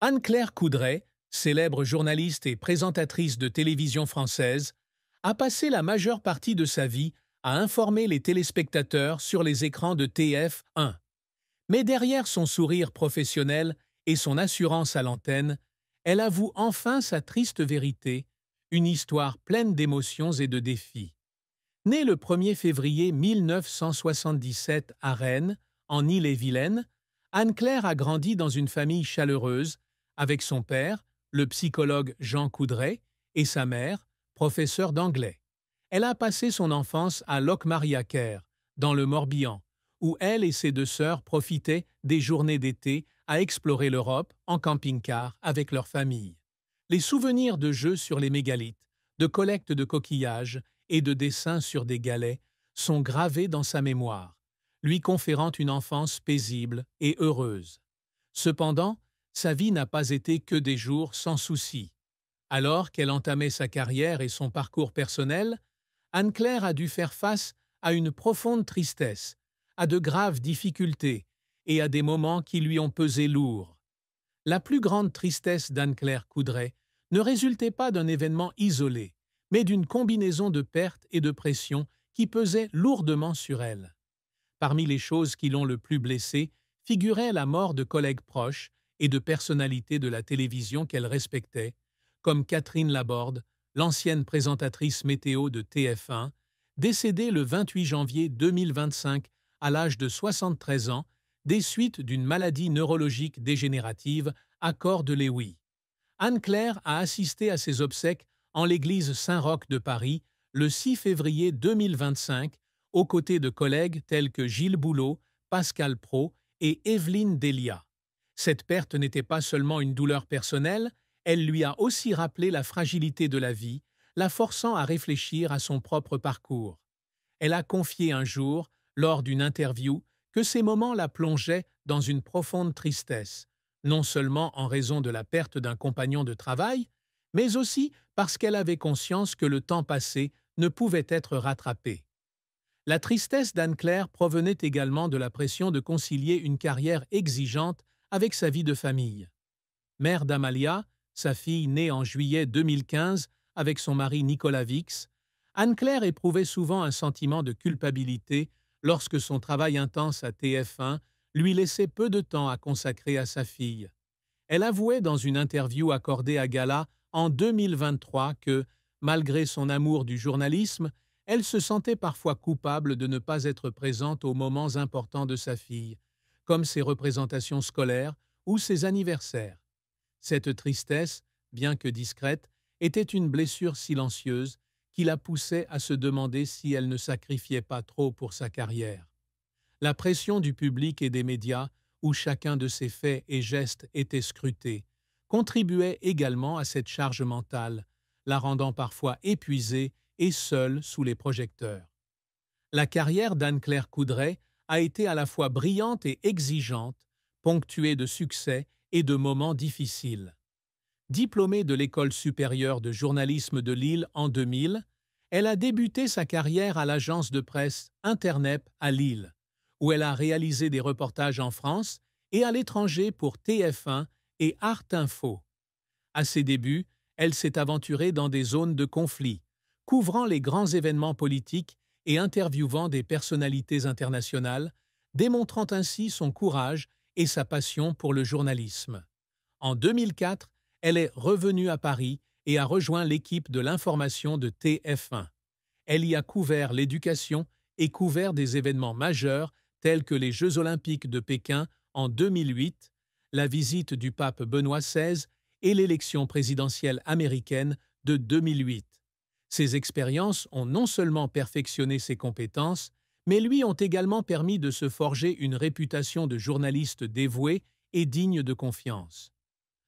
Anne-Claire Coudray, célèbre journaliste et présentatrice de télévision française, a passé la majeure partie de sa vie à informer les téléspectateurs sur les écrans de TF1. Mais derrière son sourire professionnel et son assurance à l'antenne, elle avoue enfin sa triste vérité, une histoire pleine d'émotions et de défis. Née le 1er février 1977 à Rennes, en Ille-et-Vilaine, Anne-Claire a grandi dans une famille chaleureuse, avec son père, le psychologue Jean Coudray, et sa mère, professeure d'anglais. Elle a passé son enfance à Locmariaquer, dans le Morbihan, où elle et ses deux sœurs profitaient des journées d'été à explorer l'Europe en camping-car avec leur famille. Les souvenirs de jeux sur les mégalithes, de collecte de coquillages et de dessins sur des galets sont gravés dans sa mémoire, lui conférant une enfance paisible et heureuse. Cependant, sa vie n'a pas été que des jours sans soucis. Alors qu'elle entamait sa carrière et son parcours personnel, Anne-Claire a dû faire face à une profonde tristesse, à de graves difficultés et à des moments qui lui ont pesé lourd. La plus grande tristesse d'Anne-Claire Coudray ne résultait pas d'un événement isolé, mais d'une combinaison de pertes et de pressions qui pesaient lourdement sur elle. Parmi les choses qui l'ont le plus blessée figurait la mort de collègues proches et de personnalités de la télévision qu'elle respectait, comme Catherine Laborde, l'ancienne présentatrice météo de TF1, décédée le 28 janvier 2025 à l'âge de 73 ans des suites d'une maladie neurologique dégénérative à corps de Lewy. Anne-Claire a assisté à ses obsèques en l'église Saint-Roch de Paris le 6 février 2025 aux côtés de collègues tels que Gilles Boulot, Pascal Praud et Evelyne Delia. Cette perte n'était pas seulement une douleur personnelle, elle lui a aussi rappelé la fragilité de la vie, la forçant à réfléchir à son propre parcours. Elle a confié un jour, lors d'une interview, que ces moments la plongeaient dans une profonde tristesse, non seulement en raison de la perte d'un compagnon de travail, mais aussi parce qu'elle avait conscience que le temps passé ne pouvait être rattrapé. La tristesse d'Anne-Claire provenait également de la pression de concilier une carrière exigeante avec sa vie de famille. Mère d'Amalia, sa fille née en juillet 2015 avec son mari Nicolas Vix, Anne-Claire éprouvait souvent un sentiment de culpabilité lorsque son travail intense à TF1 lui laissait peu de temps à consacrer à sa fille. Elle avouait dans une interview accordée à Gala en 2023 que, malgré son amour du journalisme, elle se sentait parfois coupable de ne pas être présente aux moments importants de sa fille, comme ses représentations scolaires ou ses anniversaires. Cette tristesse, bien que discrète, était une blessure silencieuse qui la poussait à se demander si elle ne sacrifiait pas trop pour sa carrière. La pression du public et des médias, où chacun de ses faits et gestes était scruté, contribuait également à cette charge mentale, la rendant parfois épuisée et seule sous les projecteurs. La carrière d'Anne-Claire Coudray a été à la fois brillante et exigeante, ponctuée de succès et de moments difficiles. Diplômée de l'École supérieure de journalisme de Lille en 2000, elle a débuté sa carrière à l'agence de presse Internep à Lille, où elle a réalisé des reportages en France et à l'étranger pour TF1 et Arte Info. À ses débuts, elle s'est aventurée dans des zones de conflit, couvrant les grands événements politiques et interviewant des personnalités internationales, démontrant ainsi son courage et sa passion pour le journalisme. En 2004, elle est revenue à Paris et a rejoint l'équipe de l'information de TF1. Elle y a couvert l'éducation et couvert des événements majeurs tels que les Jeux olympiques de Pékin en 2008, la visite du pape Benoît XVI et l'élection présidentielle américaine de 2008. Ces expériences ont non seulement perfectionné ses compétences, mais lui ont également permis de se forger une réputation de journaliste dévoué et digne de confiance.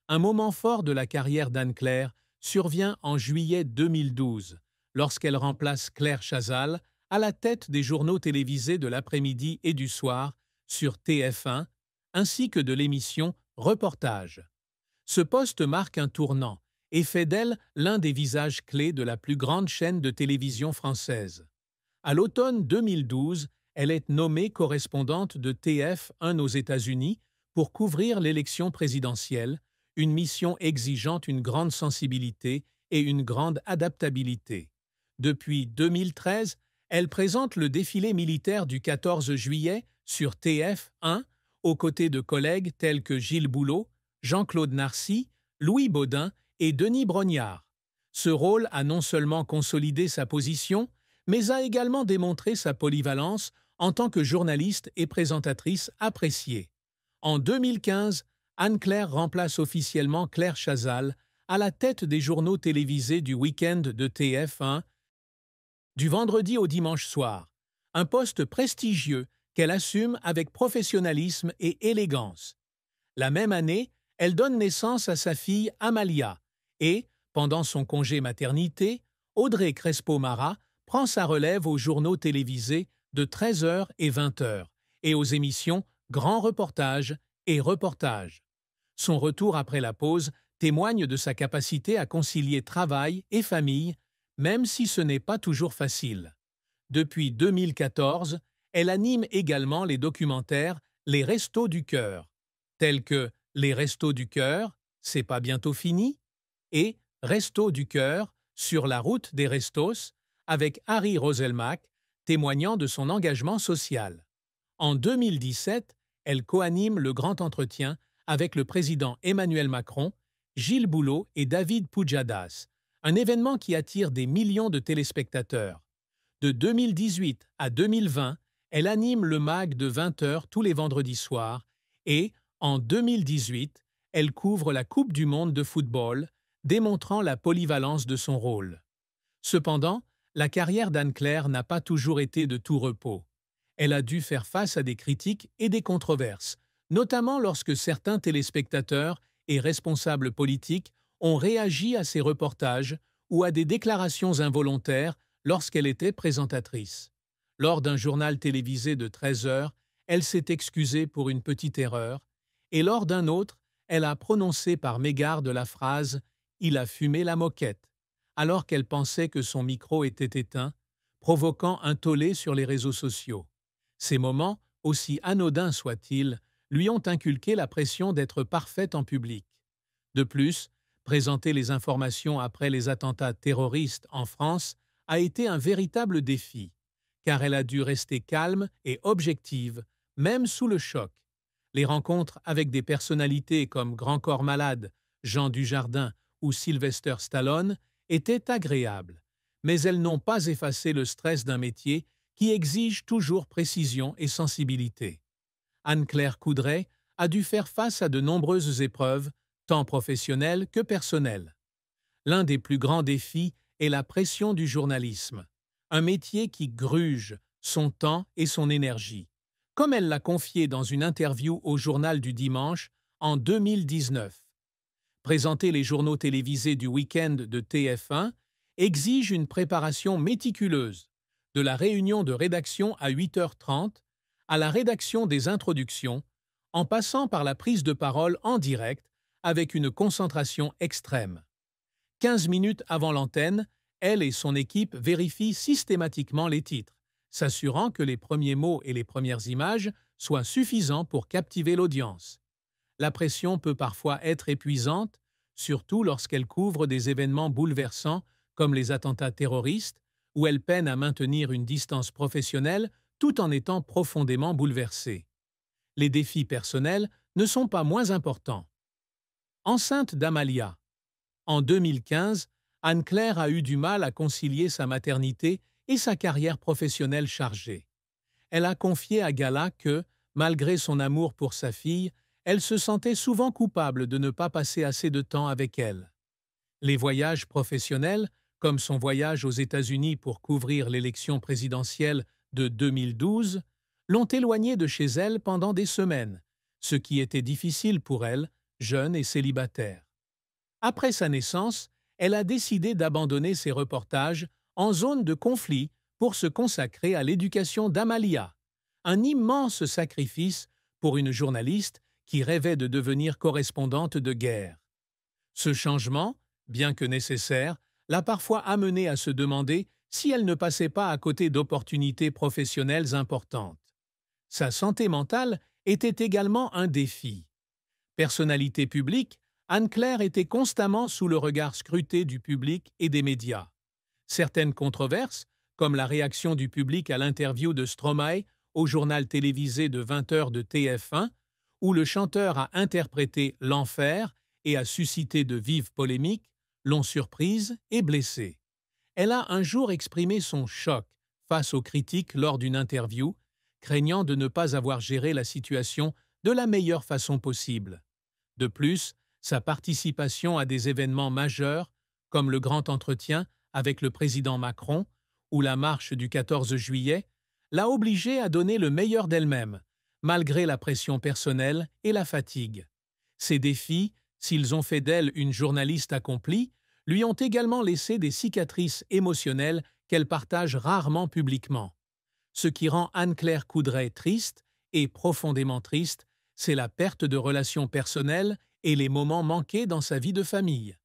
Un moment fort de la carrière d'Anne-Claire survient en juillet 2012, lorsqu'elle remplace Claire Chazal à la tête des journaux télévisés de l'après-midi et du soir sur TF1, ainsi que de l'émission Reportage. Ce poste marque un tournant et fait d'elle l'un des visages clés de la plus grande chaîne de télévision française. À l'automne 2012, elle est nommée correspondante de TF1 aux États-Unis pour couvrir l'élection présidentielle, une mission exigeant une grande sensibilité et une grande adaptabilité. Depuis 2013, elle présente le défilé militaire du 14 juillet sur TF1 aux côtés de collègues tels que Gilles Boulot, Jean-Claude Narcy, Louis Baudin et Denis Brognard. Ce rôle a non seulement consolidé sa position, mais a également démontré sa polyvalence en tant que journaliste et présentatrice appréciée. En 2015, Anne-Claire remplace officiellement Claire Chazal à la tête des journaux télévisés du week-end de TF1, du vendredi au dimanche soir, un poste prestigieux qu'elle assume avec professionnalisme et élégance. La même année, elle donne naissance à sa fille Amalia et, pendant son congé maternité, Audrey Crespo-Mara prend sa relève aux journaux télévisés de 13h et 20h et aux émissions Grand Reportage et Reportage. Son retour après la pause témoigne de sa capacité à concilier travail et famille, même si ce n'est pas toujours facile. Depuis 2014, elle anime également les documentaires Les Restos du Cœur, tels que Les Restos du Cœur, C'est pas bientôt fini, et Restos du Cœur, Sur la route des Restos, avec Harry Roselmack, témoignant de son engagement social. En 2017, elle coanime le grand entretien avec le président Emmanuel Macron, Gilles Boulot et David Pujadas, un événement qui attire des millions de téléspectateurs. De 2018 à 2020, elle anime le MAG de 20h tous les vendredis soirs et, en 2018, elle couvre la Coupe du monde de football, démontrant la polyvalence de son rôle. Cependant, la carrière d'Anne-Claire n'a pas toujours été de tout repos. Elle a dû faire face à des critiques et des controverses, notamment lorsque certains téléspectateurs et responsables politiques ont réagi à ses reportages ou à des déclarations involontaires lorsqu'elle était présentatrice. Lors d'un journal télévisé de 13 heures, elle s'est excusée pour une petite erreur, et lors d'un autre, elle a prononcé par mégarde la phrase « Il a fumé la moquette », alors qu'elle pensait que son micro était éteint, provoquant un tollé sur les réseaux sociaux. Ces moments, aussi anodins soient-ils, lui ont inculqué la pression d'être parfaite en public. De plus, présenter les informations après les attentats terroristes en France a été un véritable défi, car elle a dû rester calme et objective, même sous le choc. Les rencontres avec des personnalités comme Grand Corps Malade, Jean Dujardin ou Sylvester Stallone étaient agréables, mais elles n'ont pas effacé le stress d'un métier qui exige toujours précision et sensibilité. Anne-Claire Coudray a dû faire face à de nombreuses épreuves, tant professionnelles que personnelles. L'un des plus grands défis est la pression du journalisme, un métier qui gruge son temps et son énergie, comme elle l'a confié dans une interview au Journal du Dimanche en 2019. Présenter les journaux télévisés du week-end de TF1 exige une préparation méticuleuse, de la réunion de rédaction à 8h30 à la rédaction des introductions, en passant par la prise de parole en direct avec une concentration extrême. 15 minutes avant l'antenne, elle et son équipe vérifient systématiquement les titres, s'assurant que les premiers mots et les premières images soient suffisants pour captiver l'audience. La pression peut parfois être épuisante, surtout lorsqu'elle couvre des événements bouleversants comme les attentats terroristes, où elle peine à maintenir une distance professionnelle tout en étant profondément bouleversée. Les défis personnels ne sont pas moins importants. Enceinte d'Amalia. En 2015, Anne-Claire a eu du mal à concilier sa maternité et sa carrière professionnelle chargée. Elle a confié à Gala que, malgré son amour pour sa fille, elle se sentait souvent coupable de ne pas passer assez de temps avec elle. Les voyages professionnels, comme son voyage aux États-Unis pour couvrir l'élection présidentielle de 2012, l'ont éloignée de chez elle pendant des semaines, ce qui était difficile pour elle, jeune et célibataire. Après sa naissance, elle a décidé d'abandonner ses reportages en zone de conflit pour se consacrer à l'éducation d'Amalia, un immense sacrifice pour une journaliste qui rêvait de devenir correspondante de guerre. Ce changement, bien que nécessaire, l'a parfois amenée à se demander si elle ne passait pas à côté d'opportunités professionnelles importantes. Sa santé mentale était également un défi. Personnalité publique, Anne-Claire était constamment sous le regard scruté du public et des médias. Certaines controverses, comme la réaction du public à l'interview de Stromae au journal télévisé de 20 heures de TF1, où le chanteur a interprété l'enfer et a suscité de vives polémiques, l'ont surprise et blessée. Elle a un jour exprimé son choc face aux critiques lors d'une interview, craignant de ne pas avoir géré la situation de la meilleure façon possible. De plus, sa participation à des événements majeurs, comme le grand entretien avec le président Macron ou la marche du 14 juillet, l'a obligée à donner le meilleur d'elle-même, malgré la pression personnelle et la fatigue. Ces défis, s'ils ont fait d'elle une journaliste accomplie, lui ont également laissé des cicatrices émotionnelles qu'elle partage rarement publiquement. Ce qui rend Anne-Claire Coudray triste, et profondément triste, c'est la perte de relations personnelles et les moments manqués dans sa vie de famille.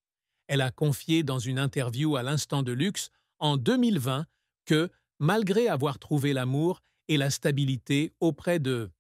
Elle a confié dans une interview à l'Instant de Luxe en 2020 que, malgré avoir trouvé l'amour et la stabilité auprès de